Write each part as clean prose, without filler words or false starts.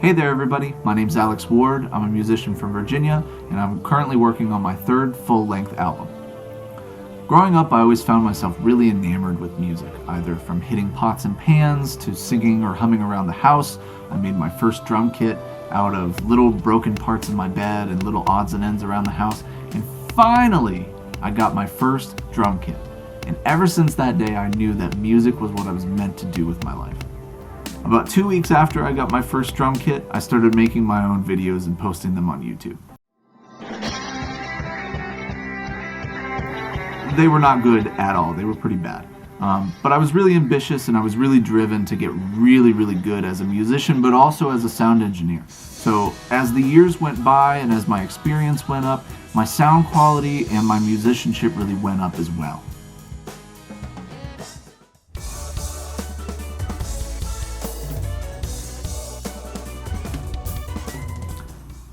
Hey there everybody, my name's Alex Ward, I'm a musician from Virginia, and I'm currently working on my third full-length album. Growing up, I always found myself really enamored with music, either from hitting pots and pans to singing or humming around the house. I made my first drum kit out of little broken parts in my bed and little odds and ends around the house, and finally, I got my first drum kit. And ever since that day, I knew that music was what I was meant to do with my life. About 2 weeks after I got my first drum kit, I started making my own videos and posting them on YouTube. They were not good at all. They were pretty bad. But I was really ambitious and I was really driven to get really good as a musician, but also as a sound engineer. So as the years went by and as my experience went up, my sound quality and my musicianship really went up as well.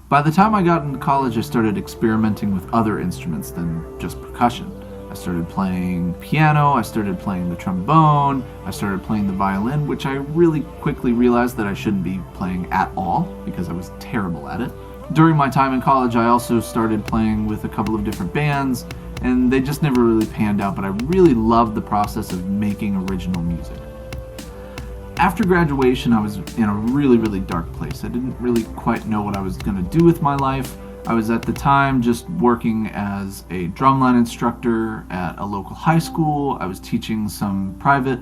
By the time I got into college, I started experimenting with other instruments than just percussion. I started playing piano, I started playing the trombone, I started playing the violin, which I really quickly realized that I shouldn't be playing at all because I was terrible at it. During my time in college, I also started playing with a couple of different bands, and they just never really panned out, but I really loved the process of making original music. After graduation, I was in a really dark place. I didn't really quite know what I was going to do with my life. I was at the time just working as a drumline instructor at a local high school. I was teaching some private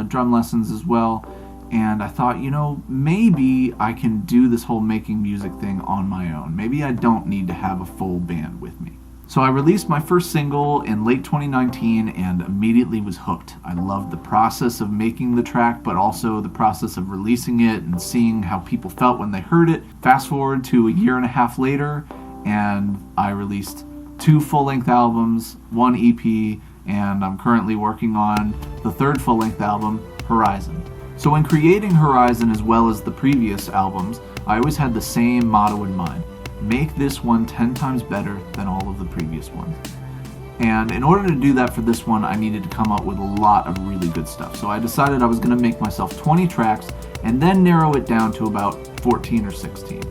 drum lessons as well. And I thought, maybe I can do this whole making music thing on my own. Maybe I don't need to have a full band with me. So I released my first single in late 2019 and immediately was hooked. I loved the process of making the track, but also the process of releasing it and seeing how people felt when they heard it. Fast forward to a year and a half later, and I released 2 full-length albums, 1 EP, and I'm currently working on the third full-length album, Horizon. So when creating Horizon as well as the previous albums, I always had the same motto in mind. Make this one 10 times better than all of the previous ones. And in order to do that for this one, I needed to come up with a lot of really good stuff. So I decided I was going to make myself 20 tracks and then narrow it down to about 14 or 16.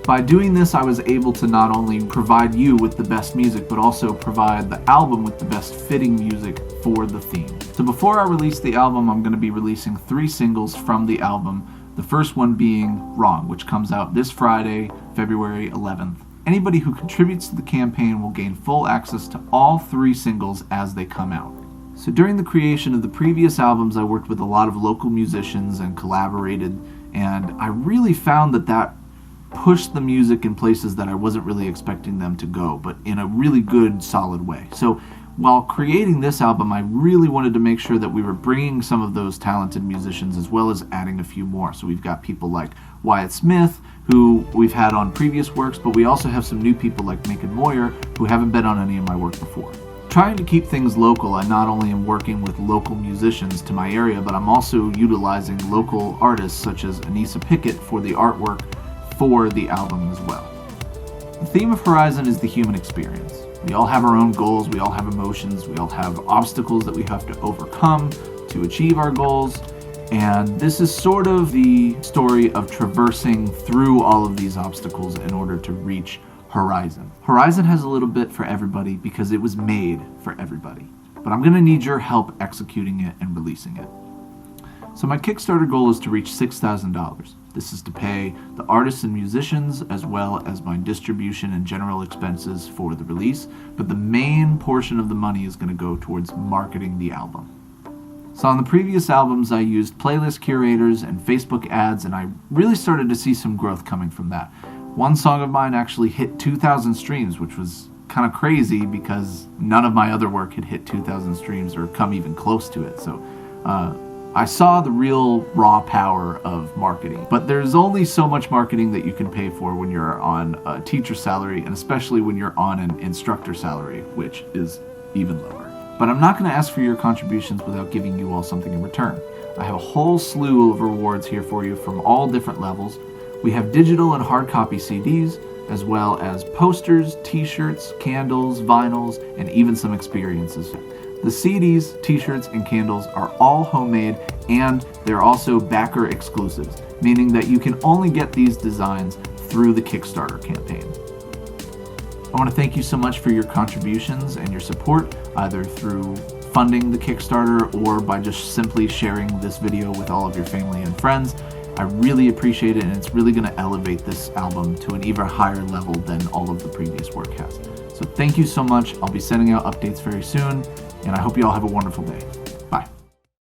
By doing this, I was able to not only provide you with the best music, but also provide the album with the best fitting music for the theme. So before I release the album, I'm going to be releasing 3 singles from the album. The first one being Wrong, which comes out this Friday, February 11th. Anybody who contributes to the campaign will gain full access to all 3 singles as they come out. So during the creation of the previous albums, I worked with a lot of local musicians and collaborated, and I really found that pushed the music in places that I wasn't really expecting them to go, but in a really good, solid way. So while creating this album, I really wanted to make sure that we were bringing some of those talented musicians as well as adding a few more. So we've got people like Wyatt Smith, who we've had on previous works, but we also have some new people like Macon Moyer, who haven't been on any of my work before. Trying to keep things local, I not only am working with local musicians to my area, but I'm also utilizing local artists such as Anissa Pickett for the artwork for the album as well. The theme of Horizon is the human experience. We all have our own goals, we all have emotions, we all have obstacles that we have to overcome to achieve our goals, and this is sort of the story of traversing through all of these obstacles in order to reach Horizon. Horizon has a little bit for everybody because it was made for everybody, but I'm going to need your help executing it and releasing it. So my Kickstarter goal is to reach $6,000. This is to pay the artists and musicians as well as my distribution and general expenses for the release, but the main portion of the money is going to go towards marketing the album. So on the previous albums, I used playlist curators and Facebook ads, and I really started to see some growth coming from that. One song of mine actually hit 2,000 streams, which was kind of crazy because none of my other work had hit 2,000 streams or come even close to it. So I saw the real raw power of marketing, but there's only so much marketing that you can pay for when you're on a teacher salary, and especially when you're on an instructor salary, which is even lower. But I'm not going to ask for your contributions without giving you all something in return. I have a whole slew of rewards here for you from all different levels. We have digital and hard copy CDs, as well as posters, t-shirts, candles, vinyls, and even some experiences. The CDs, t-shirts, and candles are all homemade, and they're also backer exclusives. meaning that you can only get these designs through the Kickstarter campaign. I want to thank you so much for your contributions and your support, either through funding the Kickstarter or by just simply sharing this video with all of your family and friends. I really appreciate it, and it's really going to elevate this album to an even higher level than all of the previous work has. So thank you so much. I'll be sending out updates very soon, and I hope you all have a wonderful day.